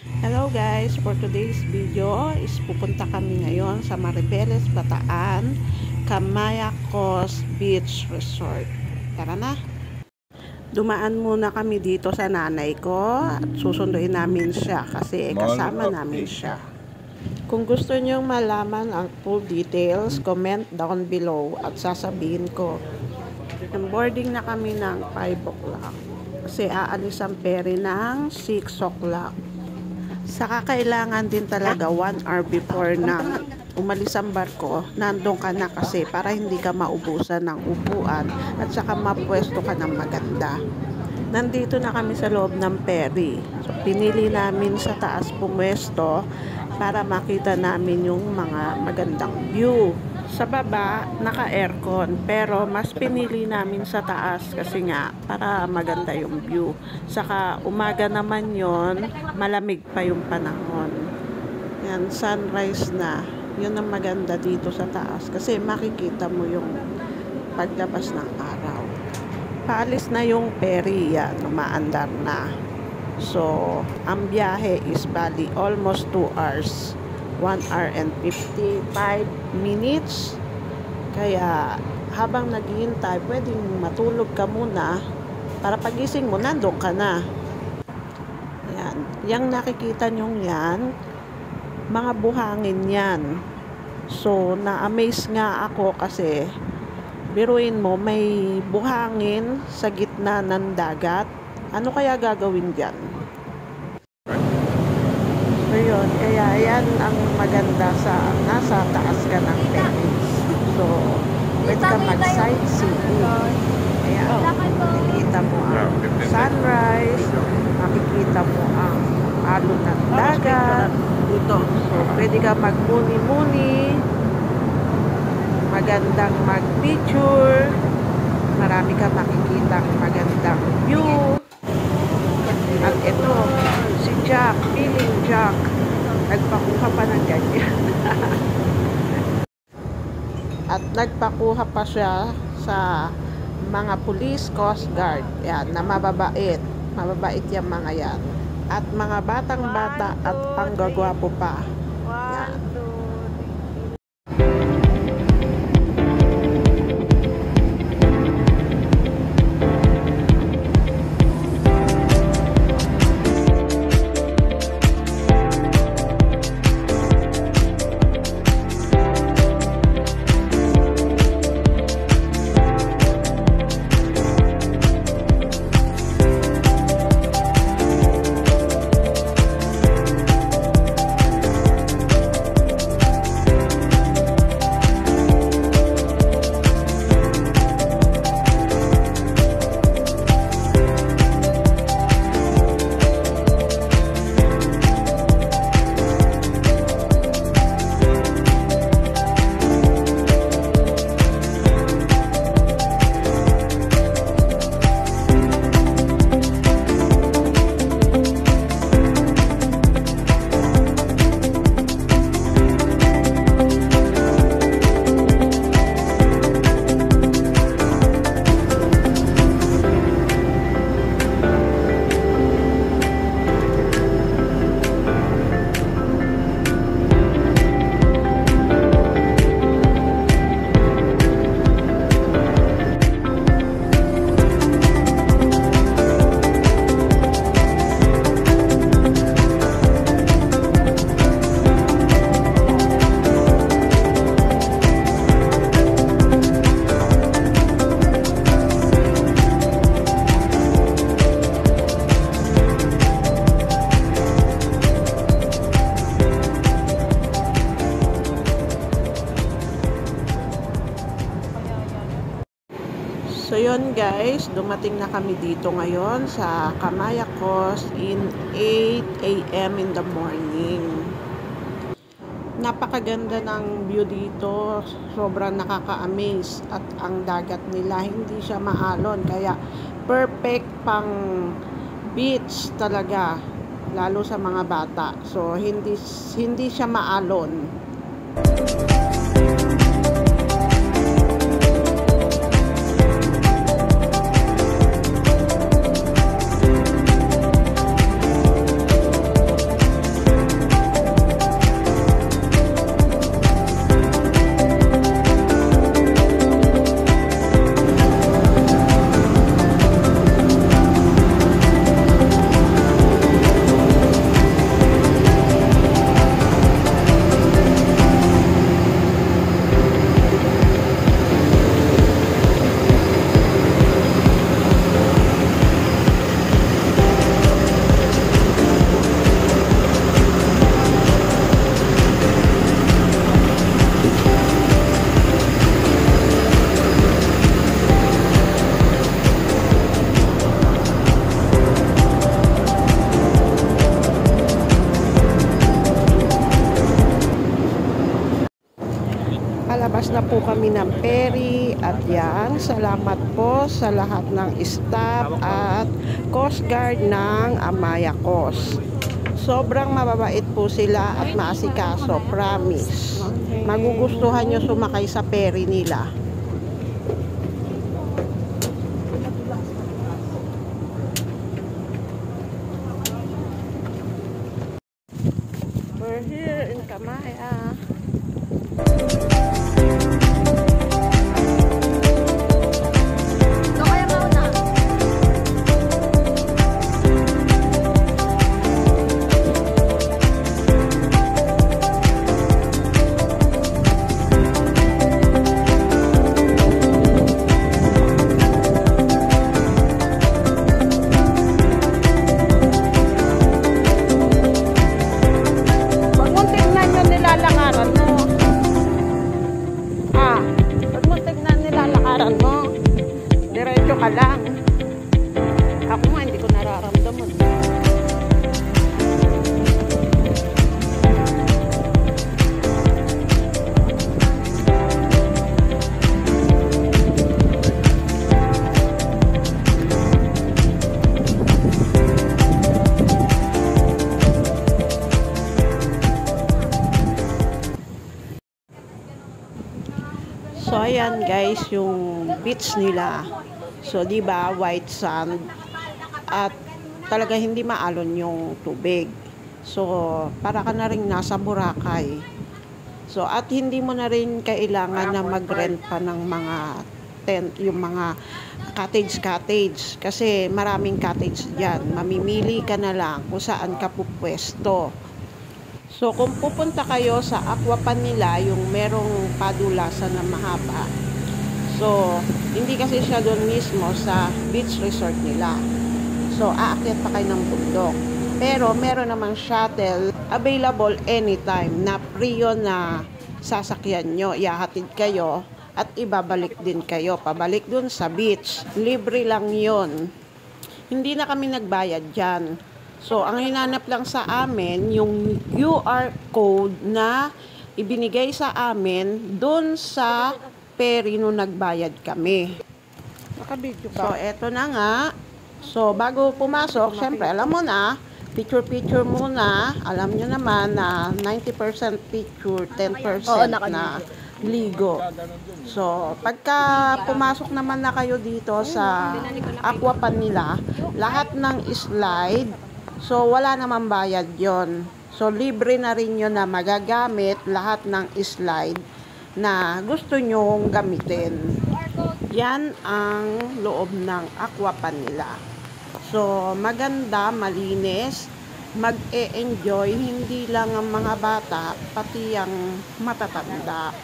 Hello guys, for today's video is pupunta kami ngayon sa Maribeles, Bataan, Camayacos Beach Resort. Tara na! Dumaan muna kami dito sa nanay ko at susunduin namin siya kasi kasama namin siya. Kung gusto nyong malaman ang full details, comment down below at sasabihin ko. Boarding na kami ng 5 o'clock kasi aalis ang ferry ng 6 o'clock. Saka kailangan din talaga 1 hour before na umalis ang barko, nandun ka na kasi para hindi ka maubusan ng upuan at saka mapwesto ka ng maganda. Nandito na kami sa loob ng ferry. So, pinili namin sa taas pumwesto para makita namin yung mga magandang view. Sa baba, naka-aircon, pero mas pinili namin sa taas kasi nga para maganda yung view. Saka umaga naman yon, malamig pa yung panahon. Yan, sunrise na. Yun ang maganda dito sa taas kasi makikita mo yung paglabas ng araw. Paalis na yung ferry, yan, umaandar na. So, ang biyahe is bali almost 2 hours. 1 hour and 55 minutes. Kaya habang naghihintay, pwedeng matulog ka muna para pagising mo, nandun ka na. Yan. Yang nakikita nyong yan, mga buhangin yan. So, na-amaze nga ako kasi biruin mo, may buhangin sa gitna ng dagat. Ano kaya gagawin dyan? So yun, kaya yan ang maganda sa nasa taas ka ng terrace. So, pwede ka mag-sightseeing. Ayan, makikita mo ang sunrise, makikita mo ang alon ng dagat. So, pwede ka magmuni-muni, magandang mag-picture, marami ka makikita magandang view. At ito, si Jack, feeling Jack, nagpakuha pa ng ganyan. At nagpakuha pa siya sa mga police, coast guard, yan, na mababait. Mababait yung mga yan. At mga batang-bata at panggagwapo pa. Yan. So yun guys, dumating na kami dito ngayon sa Camayacos in 8 AM in the morning. Napakaganda ng view dito, sobrang nakaka-amaze at ang dagat nila hindi siya maalon kaya perfect pang beach talaga, lalo sa mga bata. So hindi siya maalon. Lumabas na po kami ng ferry at yan, salamat po sa lahat ng staff at Coast Guard ng Amayakos. Sobrang mababait po sila at maasikaso, promise. Magugustuhan nyo sumakay sa ferry nila. We're here in Kamaya. Diretso ka lang. Ako nga, hindi ko nararamdaman. So ayan guys, yung beach nila. So 'di ba, white sand at talaga hindi maalon yung tubig. So para ka na ring nasa Boracay. So at hindi mo na rin kailangan na mag-rent pa ng mga tent, yung mga cottage kasi maraming cottage diyan. Mamimili ka na lang kung saan ka pupwesto. So, kung pupunta kayo sa Aquapan nila, yung merong padulasan na mahaba. So, hindi kasi siya doon mismo sa beach resort nila. So, aakyat pa kayo ng bundok. Pero, meron namang shuttle available anytime na free yun na sasakyan nyo. Ihahatid kayo at ibabalik din kayo. Pabalik doon sa beach. Libre lang yun. Hindi na kami nagbayad dyan. So, ang hinanap lang sa amin, yung QR code na ibinigay sa amin doon sa ferry nung nagbayad kami. Nakabidyo ka. So, eto na nga. So, bago pumasok, syempre, alam mo na, picture muna. Alam nyo naman na 90% picture, 10% na ligo. So, pagka pumasok naman na kayo dito sa Aquapan nila, lahat ng slide, so, wala namang bayad yon. So, libre na rin yun na magagamit lahat ng slide na gusto nyong gamitin. Yan ang loob ng Aquapan nila. So, maganda, malinis, mag-e-enjoy, hindi lang ang mga bata, pati ang matatanda.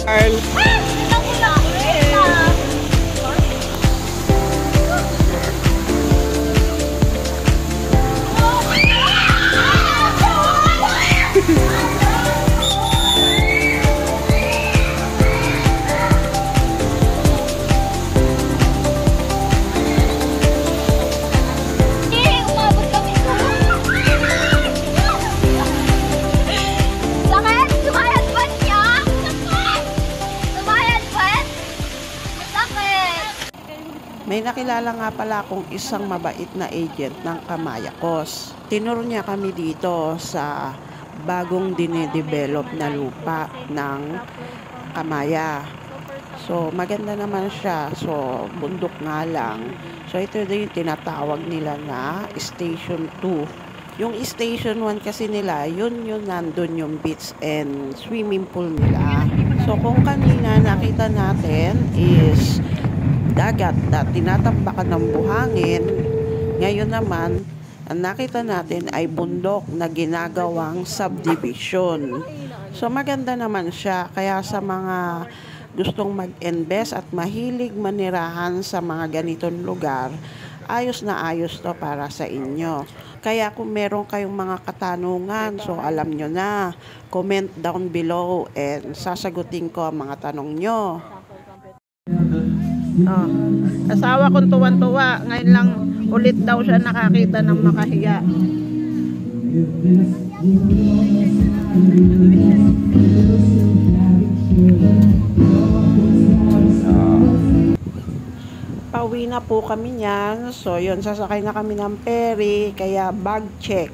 Carl. May nakilala nga pala akong isang mabait na agent ng Kamayakos. Tinuro niya kami dito sa bagong dinedevelop na lupa ng Kamaya. So, maganda naman siya. So, bundok nga lang. So, ito din yung tinatawag nila na Station 2. Yung Station 1 kasi nila, yun nandun yung beach and swimming pool nila. So, kung kanina nakita natin is dagat na tinatambakan ng buhangin, ngayon naman ang nakita natin ay bundok na ginagawang subdivision. So maganda naman siya, kaya sa mga gustong mag-invest at mahilig manirahan sa mga ganitong lugar, ayos na ayos to para sa inyo. Kaya kung meron kayong mga katanungan, so alam nyo na, comment down below and sasagutin ko ang mga tanong nyo. Oh, asawa kong tuwan-tuwa, ngayon lang ulit daw siya nakakita ng makahiya. Pauwi na po kami niyan. So yun, sasakay na kami ng ferry, kaya bag check.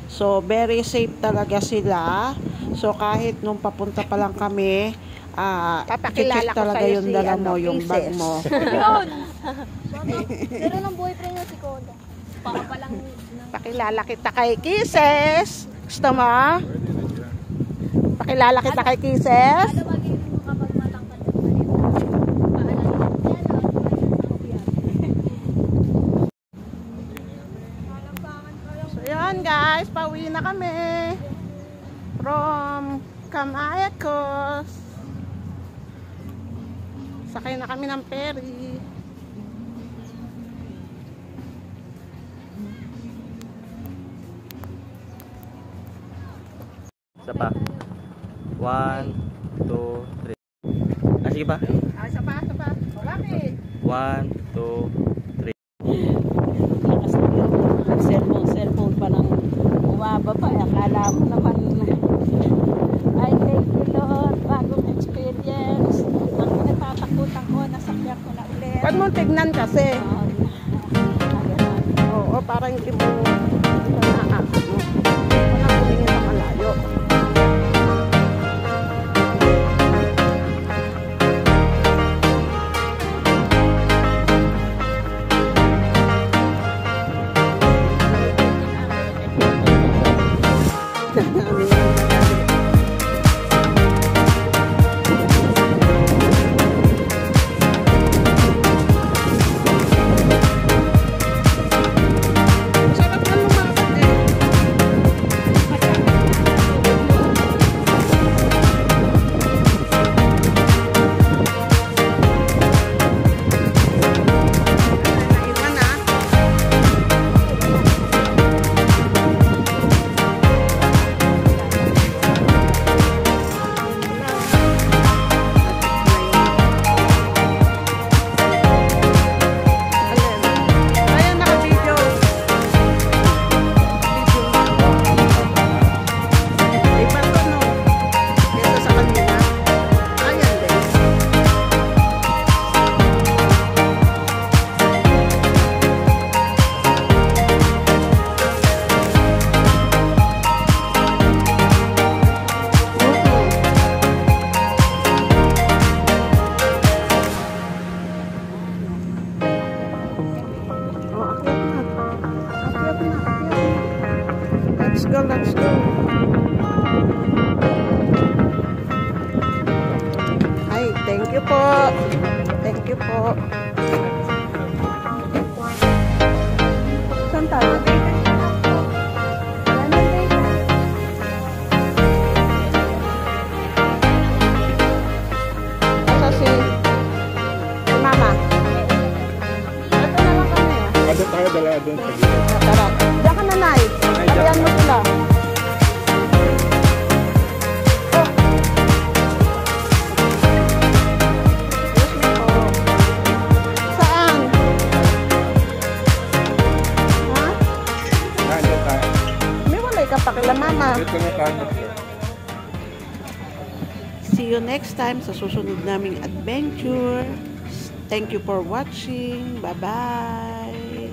So very safe talaga sila. So kahit nung papunta pa lang kami, papakilala ko talaga sa'yo yung si, dala mo, yung bag mo. Yun! Pero ng boyfriend niya si Koda. Baka palang... Pakilala kita kay Kisses. Gusto mo? Pakilala kita kay Kisses. Ano magiging mo kapag matangkad ng malito? So yun guys, pauwi na kami from Kamayakos. Sakay na kami ng ferry. Isa pa. 1, 2, 3. Sige pa. Isa pa. Bakit? 1, 2, 3. Cellphone pa nang bumababa. Akala mo naman, I thank you Lord, bagong experience. Ang pinatatakutan ko, nasakyan ko na ulit. Ba't mo tignan kasi? Oo, parang hindi mo naaan mo. Parang kumingin sa malayo. See you next time sa susunod naming adventure. Thank you for watching. Bye-bye.